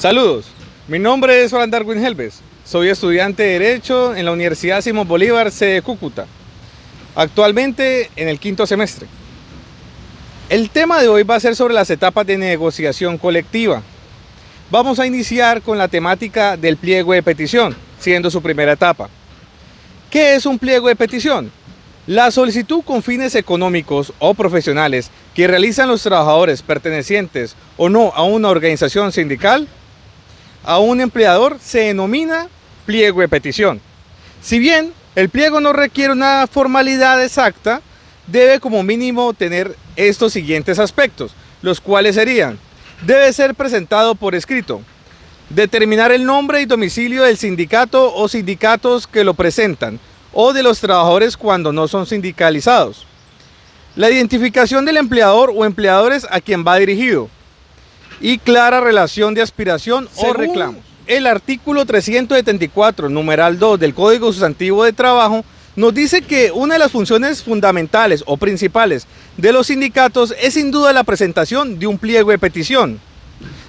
Saludos, mi nombre es Orlando Darwin Helves, soy estudiante de Derecho en la Universidad Simón Bolívar, sede Cúcuta, actualmente en el 5º semestre. El tema de hoy va a ser sobre las etapas de negociación colectiva. Vamos a iniciar con la temática del pliego de petición, siendo su primera etapa. ¿Qué es un pliego de petición? La solicitud con fines económicos o profesionales que realizan los trabajadores pertenecientes o no a una organización sindical a un empleador se denomina pliego de petición. Si bien el pliego no requiere una formalidad exacta, debe como mínimo tener estos siguientes aspectos, los cuales serían: debe ser presentado por escrito, determinar el nombre y domicilio del sindicato o sindicatos que lo presentan, o de los trabajadores cuando no son sindicalizados, la identificación del empleador o empleadores a quien va dirigido, y clara relación de aspiración o reclamos. El artículo 374, numeral 2 del Código Sustantivo de Trabajo nos dice que una de las funciones fundamentales o principales de los sindicatos es sin duda la presentación de un pliego de petición,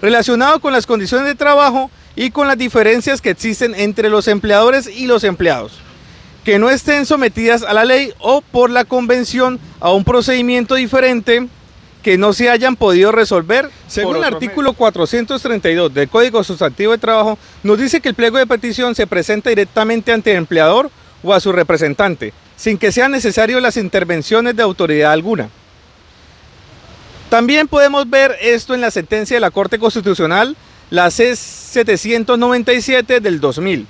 relacionado con las condiciones de trabajo y con las diferencias que existen entre los empleadores y los empleados, que no estén sometidas a la ley o por la convención a un procedimiento diferente que no se hayan podido resolver. Según el artículo 432 del Código Sustantivo de Trabajo, nos dice que el pliego de petición se presenta directamente ante el empleador o a su representante, sin que sean necesarias las intervenciones de autoridad alguna. También podemos ver esto en la sentencia de la Corte Constitucional, la C-797 del 2000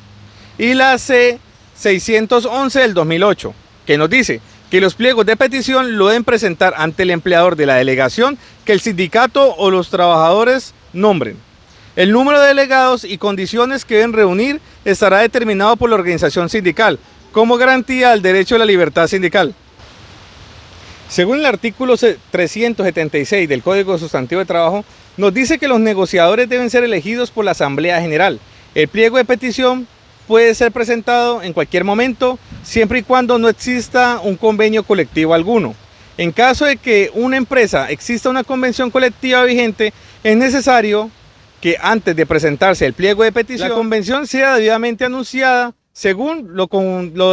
y la C-611 del 2008, que nos dice que los pliegos de petición lo deben presentar ante el empleador de la delegación que el sindicato o los trabajadores nombren. El número de delegados y condiciones que deben reunir estará determinado por la organización sindical, como garantía del derecho a la libertad sindical. Según el artículo 376 del Código Sustantivo de Trabajo, nos dice que los negociadores deben ser elegidos por la Asamblea General. El pliego de petición puede ser presentado en cualquier momento, siempre y cuando no exista un convenio colectivo alguno. En caso de que una empresa exista una convención colectiva vigente, es necesario que antes de presentarse el pliego de petición, la convención sea debidamente anunciada, según lo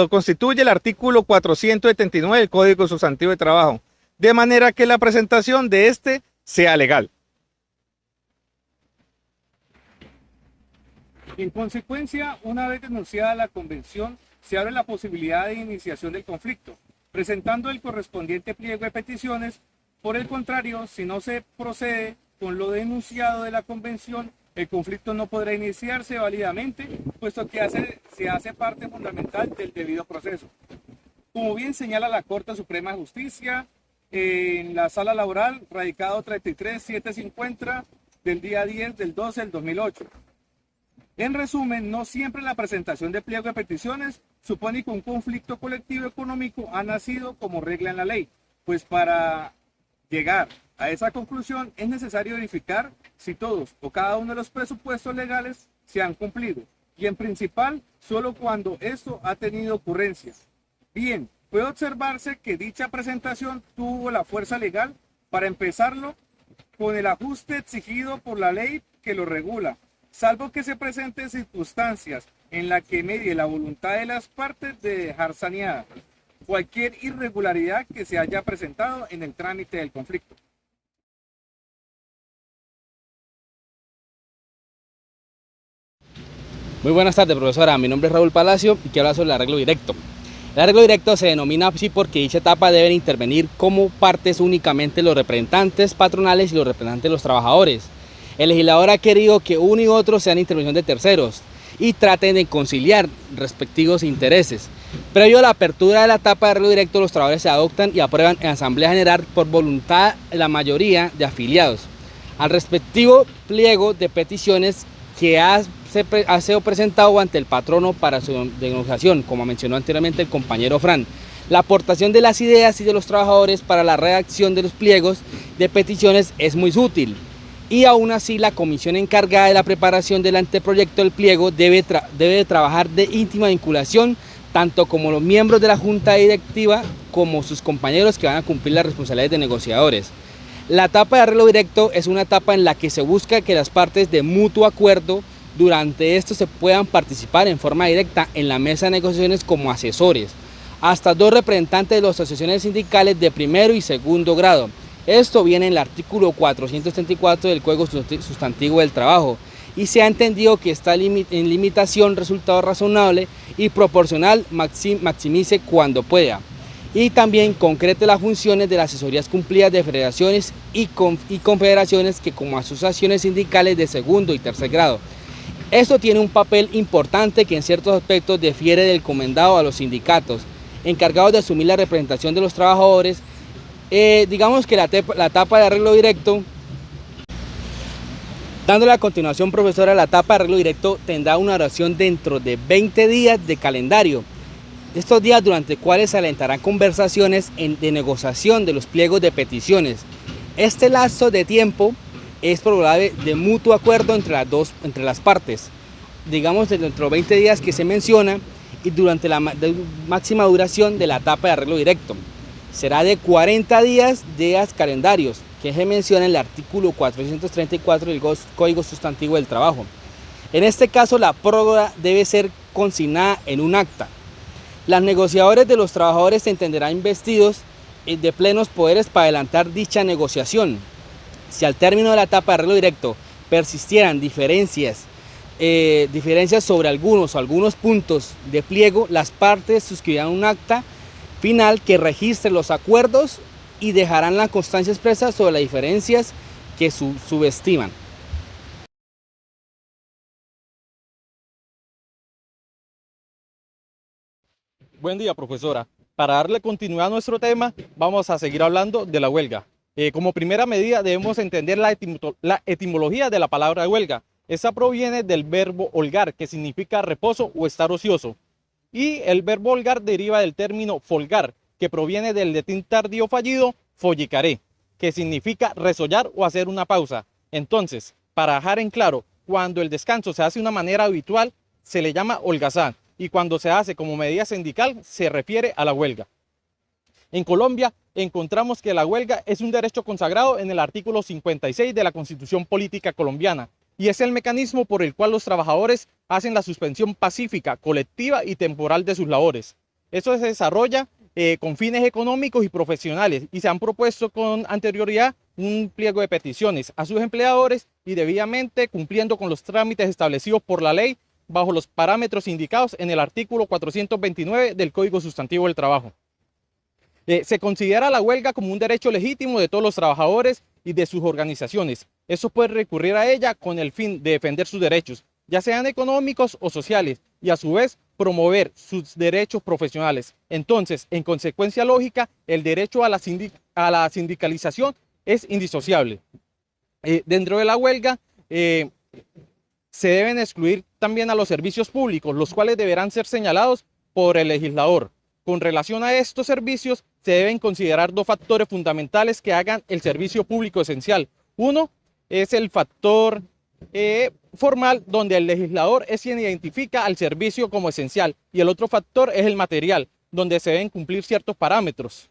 constituye el artículo 479 del Código Sustantivo de Trabajo, de manera que la presentación de este sea legal. En consecuencia, una vez denunciada la convención, se abre la posibilidad de iniciación del conflicto, presentando el correspondiente pliego de peticiones. Por el contrario, si no se procede con lo denunciado de la convención, el conflicto no podrá iniciarse válidamente, puesto que se hace parte fundamental del debido proceso. Como bien señala la Corte Suprema de Justicia, en la Sala Laboral, radicado 33750 del día 10 del 12 del 2008. En resumen, no siempre la presentación de pliego de peticiones supone que un conflicto colectivo económico ha nacido como regla en la ley, pues para llegar a esa conclusión es necesario verificar si todos o cada uno de los presupuestos legales se han cumplido, y en principal solo cuando esto ha tenido ocurrencias. Bien, puede observarse que dicha presentación tuvo la fuerza legal para empezarlo con el ajuste exigido por la ley que lo regula, salvo que se presenten circunstancias en las que medie la voluntad de las partes de dejar saneada cualquier irregularidad que se haya presentado en el trámite del conflicto. Muy buenas tardes, profesora. Mi nombre es Raúl Palacio y quiero hablar sobre el arreglo directo. El arreglo directo se denomina así porque dicha etapa deben intervenir como partes únicamente los representantes patronales y los representantes de los trabajadores. El legislador ha querido que uno y otro sean intervención de terceros y traten de conciliar respectivos intereses. Previo a la apertura de la etapa de arreglo directo, los trabajadores se adoptan y aprueban en Asamblea General por voluntad de la mayoría de afiliados al respectivo pliego de peticiones que ha sido presentado ante el patrono para su negociación, como mencionó anteriormente el compañero Fran. La aportación de las ideas y de los trabajadores para la redacción de los pliegos de peticiones es muy útil. Y aún así la comisión encargada de la preparación del anteproyecto del pliego debe trabajar de íntima vinculación tanto como los miembros de la junta directiva como sus compañeros que van a cumplir las responsabilidades de negociadores. La etapa de arreglo directo es una etapa en la que se busca que las partes de mutuo acuerdo durante esto se puedan participar en forma directa en la mesa de negociaciones como asesores, hasta 2 representantes de las asociaciones sindicales de primero y segundo grado. Esto viene en el artículo 434 del Código Sustantivo del Trabajo y se ha entendido que esta limitación resultado razonable y proporcional maximice cuando pueda. Y también concrete las funciones de las asesorías cumplidas de federaciones y confederaciones que como asociaciones sindicales de segundo y tercer grado. Esto tiene un papel importante que en ciertos aspectos difiere del encomendado a los sindicatos, encargados de asumir la representación de los trabajadores. Digamos que la etapa de arreglo directo, dándole a continuación, profesora, la etapa de arreglo directo tendrá una duración dentro de 20 días de calendario. Estos días durante los cuales se alentarán conversaciones de negociación de los pliegos de peticiones. Este lapso de tiempo es probable de mutuo acuerdo entre las partes, digamos dentro de los 20 días que se menciona y durante la máxima duración de la etapa de arreglo directo. Será de 40 días calendarios, que se menciona en el artículo 434 del Código Sustantivo del Trabajo. En este caso, la prórroga debe ser consignada en un acta. Los negociadores de los trabajadores se entenderán investidos de plenos poderes para adelantar dicha negociación. Si al término de la etapa de arreglo directo persistieran diferencias sobre algunos puntos de pliego, las partes suscribirán un acta final que registre los acuerdos y dejarán la constancia expresa sobre las diferencias que subestiman. Buen día, profesora. Para darle continuidad a nuestro tema, vamos a seguir hablando de la huelga. Como primera medida debemos entender la etimología de la palabra huelga. Esta proviene del verbo holgar, que significa reposo o estar ocioso. Y el verbo holgar deriva del término folgar, que proviene del latín tardío fallido follicaré, que significa resollar o hacer una pausa. Entonces, para dejar en claro, cuando el descanso se hace de una manera habitual, se le llama holgazán, y cuando se hace como medida sindical, se refiere a la huelga. En Colombia encontramos que la huelga es un derecho consagrado en el artículo 56 de la Constitución Política Colombiana y es el mecanismo por el cual los trabajadores hacen la suspensión pacífica, colectiva y temporal de sus labores. Eso se desarrolla con fines económicos y profesionales y se han propuesto con anterioridad un pliego de peticiones a sus empleadores y debidamente cumpliendo con los trámites establecidos por la ley bajo los parámetros indicados en el artículo 429 del Código Sustantivo del Trabajo. Se considera la huelga como un derecho legítimo de todos los trabajadores y de sus organizaciones. Eso puede recurrir a ella con el fin de defender sus derechos, ya sean económicos o sociales, y a su vez promover sus derechos profesionales. Entonces, en consecuencia lógica, el derecho a la sindicalización es indisociable. Dentro de la huelga, se deben excluir también a los servicios públicos, los cuales deberán ser señalados por el legislador. Con relación a estos servicios, se deben considerar 2 factores fundamentales que hagan el servicio público esencial. Uno es el factor formal, donde el legislador es quien identifica al servicio como esencial, y el otro factor es el material, donde se deben cumplir ciertos parámetros.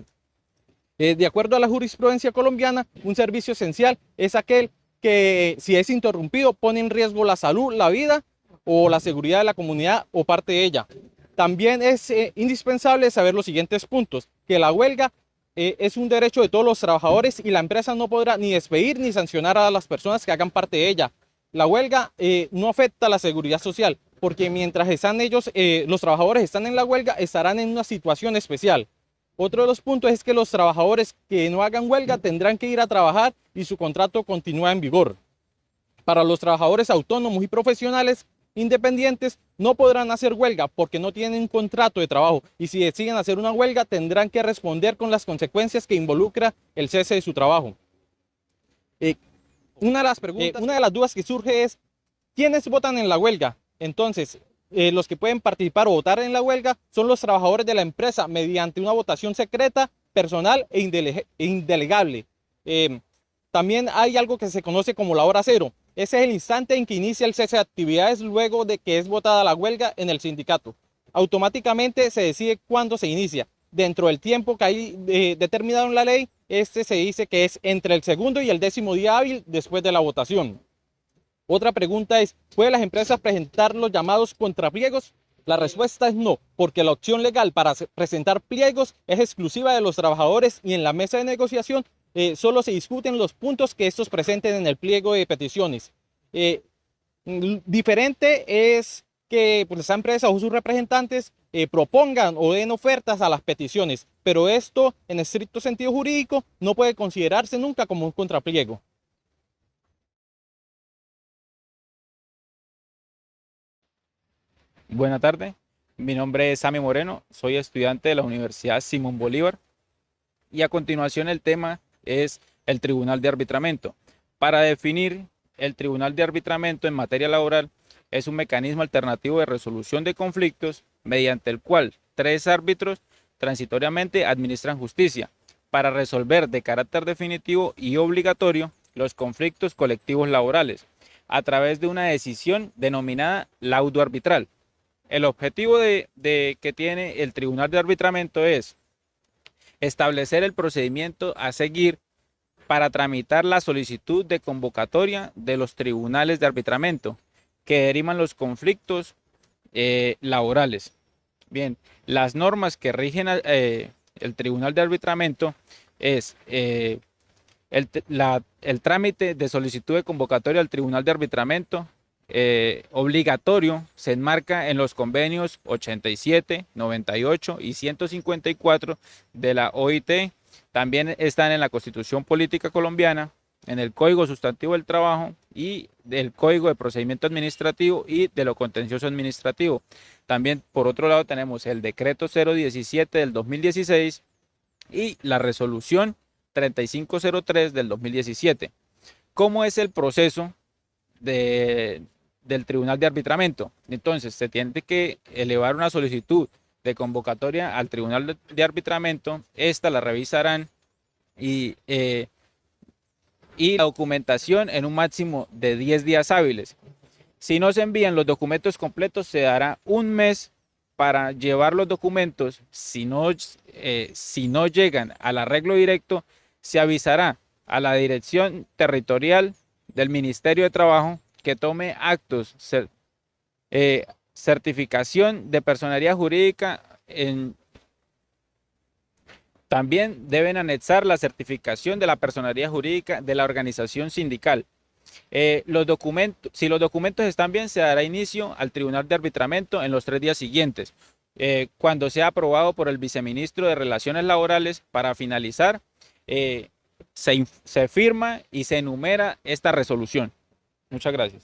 De acuerdo a la jurisprudencia colombiana, un servicio esencial es aquel que, si es interrumpido, pone en riesgo la salud, la vida o la seguridad de la comunidad o parte de ella. También es indispensable saber los siguientes puntos: que la huelga es un derecho de todos los trabajadores y la empresa no podrá ni despedir ni sancionar a las personas que hagan parte de ella. La huelga no afecta a la seguridad social, porque mientras están los trabajadores están en la huelga, estarán en una situación especial. Otro de los puntos es que los trabajadores que no hagan huelga tendrán que ir a trabajar y su contrato continúa en vigor. Para los trabajadores autónomos y profesionales independientes no podrán hacer huelga porque no tienen un contrato de trabajo, y si deciden hacer una huelga tendrán que responder con las consecuencias que involucra el cese de su trabajo. Una de las dudas que surge es: ¿quiénes votan en la huelga? Entonces, los que pueden participar o votar en la huelga son los trabajadores de la empresa mediante una votación secreta, personal e indelegable. También hay algo que se conoce como la hora cero. Ese es el instante en que inicia el cese de actividades luego de que es votada la huelga en el sindicato. Automáticamente se decide cuándo se inicia. dentro del tiempo que hay determinado en la ley, este se dice que es entre el segundo y el 10º día hábil después de la votación. Otra pregunta es, ¿pueden las empresas presentar los llamados contrapliegos? La respuesta es no, porque la opción legal para presentar pliegos es exclusiva de los trabajadores y en la mesa de negociación solo se discuten los puntos que estos presenten en el pliego de peticiones. Diferente es que pues, esa empresa o sus representantes propongan o den ofertas a las peticiones, pero esto en estricto sentido jurídico no puede considerarse nunca como un contrapliego. Buenas tardes, mi nombre es Sammy Moreno, soy estudiante de la Universidad Simón Bolívar y a continuación el tema es el Tribunal de Arbitramiento. Para definir, el Tribunal de Arbitramiento en materia laboral es un mecanismo alternativo de resolución de conflictos mediante el cual 3 árbitros transitoriamente administran justicia para resolver de carácter definitivo y obligatorio los conflictos colectivos laborales a través de una decisión denominada laudo arbitral. El objetivo que tiene el Tribunal de Arbitramiento es establecer el procedimiento a seguir para tramitar la solicitud de convocatoria de los tribunales de arbitramiento que derivan los conflictos laborales. Bien, las normas que rigen el Tribunal de Arbitramiento es el trámite de solicitud de convocatoria al Tribunal de Arbitramiento obligatorio se enmarca en los convenios 87, 98 y 154 de la OIT. También están en la Constitución Política Colombiana, en el Código Sustantivo del Trabajo y del Código de Procedimiento Administrativo y de lo Contencioso Administrativo. También, por otro lado, tenemos el Decreto 017 del 2016 y la Resolución 3503 del 2017. ¿Cómo es el proceso del Tribunal de Arbitramiento? Entonces, se tiene que elevar una solicitud de convocatoria al Tribunal de Arbitramiento. Esta la revisarán y la documentación en un máximo de 10 días hábiles. Si no se envían los documentos completos, se dará un mes para llevar los documentos. Si no llegan al arreglo directo, se avisará a la Dirección Territorial del Ministerio de Trabajo que tome actos, certificación de personería jurídica. También deben anexar la certificación de la personería jurídica de la organización sindical. Si los documentos están bien, se dará inicio al Tribunal de Arbitramiento en los 3 días siguientes, cuando sea aprobado por el viceministro de Relaciones Laborales. Para finalizar, se firma y se enumera esta resolución. Muchas gracias.